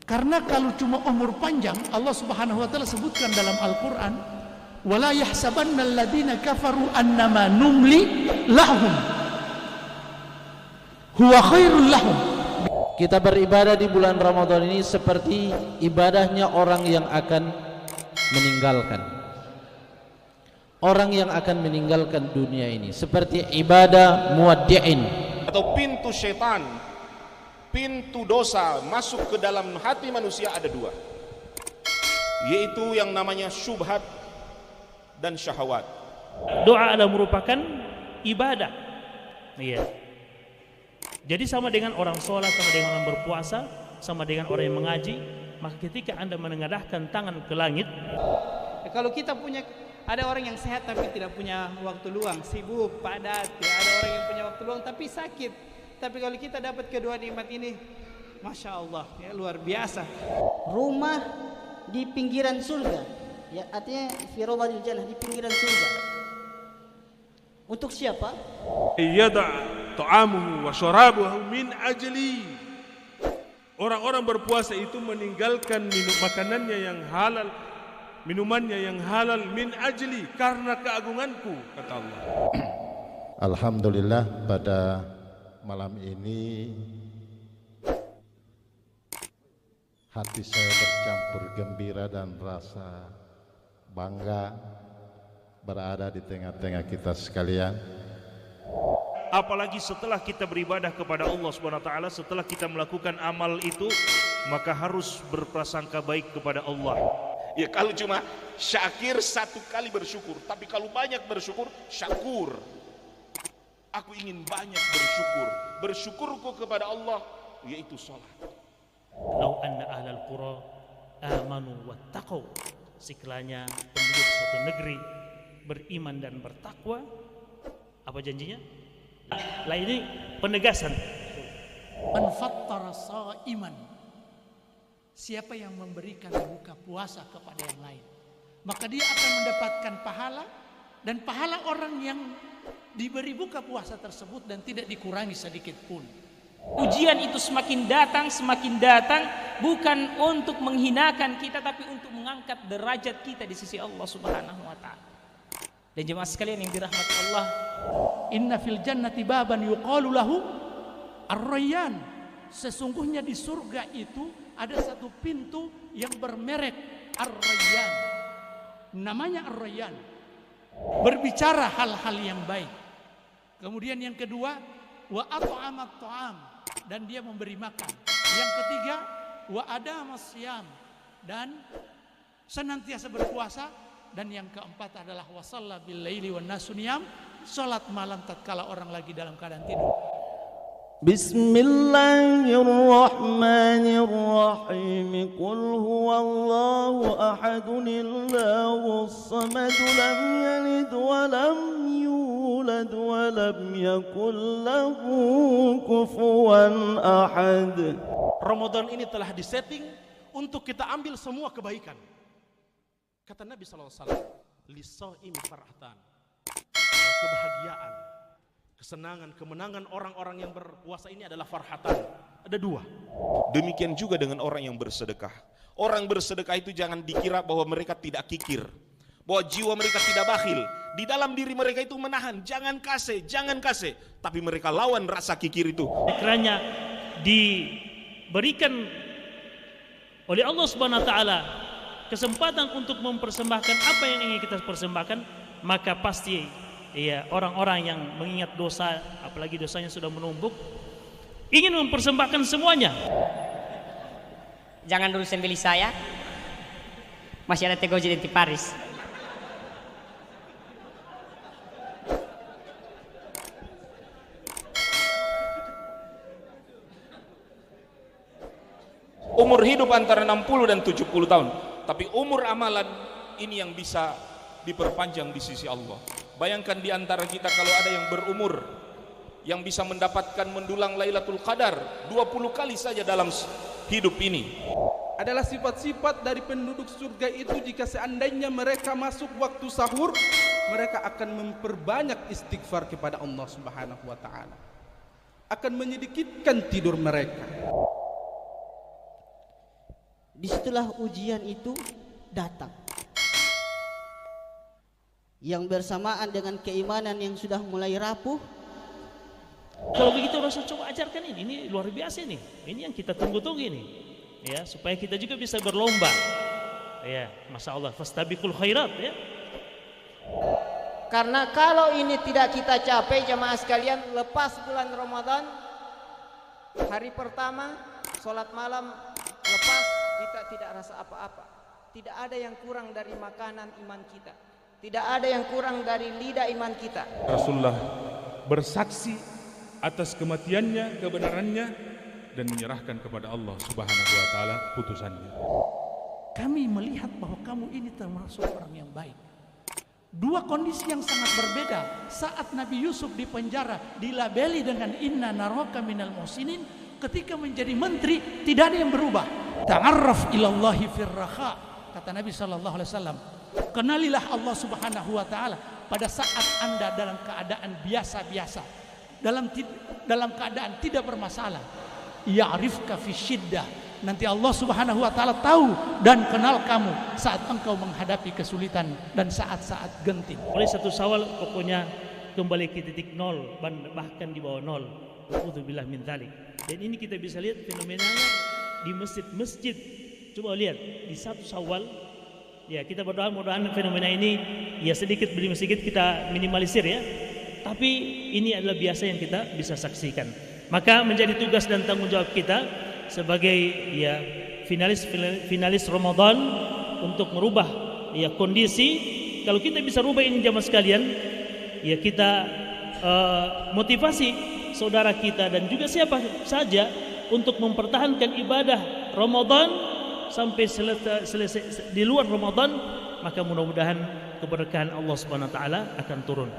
Karena kalau cuma umur panjang, Allah Subhanahu wa taala sebutkan dalam Al-Qur'an, wala yahsabanna alladziina kafaru annama numli lahum huwa khairul lahum. Kita beribadah di bulan Ramadan ini seperti ibadahnya orang yang akan meninggalkan. Orang yang akan meninggalkan dunia ini seperti ibadah muwaddi'in. Atau pintu syaitan, pintu dosa masuk ke dalam hati manusia ada dua, yaitu yang namanya syubhat dan syahwat. Doa adalah merupakan ibadah. Iya. Jadi sama dengan orang sholat, sama dengan orang berpuasa, sama dengan orang yang mengaji. Maka ketika Anda menengadahkan tangan ke langit, kalau kita punya, ada orang yang sehat tapi tidak punya waktu luang, sibuk, padat, ya. Ada orang yang punya waktu luang tapi sakit. Tapi kalau kita dapat kedua nikmat ini, Masya Allah, ya, luar biasa. Rumah di pinggiran surga, ya, artinya fi rawdil jannah, di pinggiran surga. Untuk siapa? Yada' ta'amuhu wa syarabuhu min ajli. Orang-orang berpuasa itu meninggalkan makanannya yang halal, minumannya yang halal min ajli, karena keagunganku, kata Allah. Alhamdulillah, pada malam ini hati saya bercampur gembira dan rasa bangga berada di tengah-tengah kita sekalian. apalagi setelah kita beribadah kepada Allah Subhanahu wa taala, setelah kita melakukan amal itu, maka harus berprasangka baik kepada Allah. Ya, kalau cuma syakir satu kali bersyukur, tapi kalau banyak bersyukur, syakur. Aku ingin banyak bersyukur. Bersyukurku kepada Allah yaitu salat. Lau anna ahlal qura amanu wattaqau, sekiranya penduduk suatu negeri beriman dan bertakwa, apa janjinya? Lah ini penegasan. Man fattara sha'iman, siapa yang memberikan buka puasa kepada yang lain, maka dia akan mendapatkan pahala, dan pahala orang yang diberi buka puasa tersebut dan tidak dikurangi sedikit pun. Ujian itu semakin datang bukan untuk menghinakan kita, tapi untuk mengangkat derajat kita di sisi Allah Subhanahu wa taala. Dan jemaah sekalian yang dirahmati Allah, Inna fil jannati baban yuqalu lahu Ar-Rayyan, sesungguhnya di surga itu ada satu pintu yang bermerek Ar-Rayyan. Namanya Ar-Rayyan, berbicara hal-hal yang baik. Kemudian yang kedua, wa at'amat ta'am, dan dia memberi makan. Yang ketiga, wa adamas siyam, dan senantiasa berpuasa. Dan yang keempat adalah wa shalla bil laili wan nasu niyam, salat malam tatkala orang lagi dalam keadaan tidur. Bismillahirrahmanirrahim. Qul huwallahu ahadun Allahus samad, lam yalid wa lam yulad wa lam yakul lahu kufuwan ahad. Ramadan ini telah disetting untuk kita ambil semua kebaikan. Kata Nabi SAW, lis-shaimi farahatan, kebahagiaan, kesenangan, kemenangan orang-orang yang berpuasa ini adalah farhatan. Ada dua. Demikian juga dengan orang yang bersedekah. Orang bersedekah itu jangan dikira bahwa mereka tidak kikir, bahwa jiwa mereka tidak bakhil. Di dalam diri mereka itu menahan, jangan kasih, tapi mereka lawan rasa kikir itu. Kiranya diberikan oleh Allah Subhanahu wa taala kesempatan untuk mempersembahkan apa yang ingin kita persembahkan, maka pasti ya orang-orang yang mengingat dosa, apalagi dosanya sudah menumpuk, ingin mempersembahkan semuanya. jangan dulu sembelih saya. Masih ada tegoji di Paris. Umur hidup antara 60 dan 70 tahun. Tapi umur amalan ini yang bisa diperpanjang di sisi Allah. Bayangkan di antara kita kalau ada yang berumur, yang bisa mendapatkan mendulang Lailatul Qadar 20 kali saja dalam hidup ini. Adalah sifat-sifat dari penduduk surga itu, jika seandainya mereka masuk waktu sahur, mereka akan memperbanyak istighfar kepada Allah Subhanahu wa taala. Akan menyedikitkan tidur mereka. disitulah ujian itu datang. Yang bersamaan dengan keimanan yang sudah mulai rapuh. Kalau begitu Rasul coba ajarkan ini luar biasa nih. Ini yang kita tunggu-tunggu ini. Ya, supaya kita juga bisa berlomba. Ya, Masya Allah, fastabiqul khairat ya. Karena kalau ini tidak kita capai jamaah sekalian, lepas bulan Ramadan, hari pertama sholat malam lepas, kita tidak rasa apa-apa. Tidak ada yang kurang dari makanan iman kita. Tidak ada yang kurang dari lidah iman kita. Rasulullah bersaksi atas kematiannya, kebenarannya, dan menyerahkan kepada Allah Subhanahu wa taala putusannya. Kami melihat bahwa kamu ini termasuk orang yang baik. Dua kondisi yang sangat berbeda. Saat Nabi Yusuf di penjara dilabeli dengan inna naraka minal muhsinin, ketika menjadi menteri tidak ada yang berubah. Ta'arraf ilallahi firraha, kata Nabi sallallahu alaihi wasallam. Kenalilah Allah Subhanahu wa taala pada saat Anda dalam keadaan biasa-biasa, dalam keadaan tidak bermasalah. Ya'rifka fi syiddah, nanti Allah Subhanahu wa taala tahu dan kenal kamu saat engkau menghadapi kesulitan dan saat-saat genting. Oleh satu Syawal pokoknya kembali ke titik nol, bahkan di bawah nol. A'udzubillah min dzalik. Dan ini kita bisa lihat fenomenanya di masjid-masjid. Coba lihat di satu Syawal. Ya, kita berdoa mudah-mudahan fenomena ini ya sedikit demi sedikit kita minimalisir ya. Tapi ini adalah biasa yang kita bisa saksikan. Maka menjadi tugas dan tanggung jawab kita sebagai ya finalis Ramadan untuk merubah ya kondisi. Kalau kita bisa rubah ini jamaah sekalian, ya kita motivasi saudara kita dan juga siapa saja untuk mempertahankan ibadah Ramadan sampai selesai di luar Ramadan, maka mudah-mudahan keberkahan Allah Subhanahu wa taala akan turun.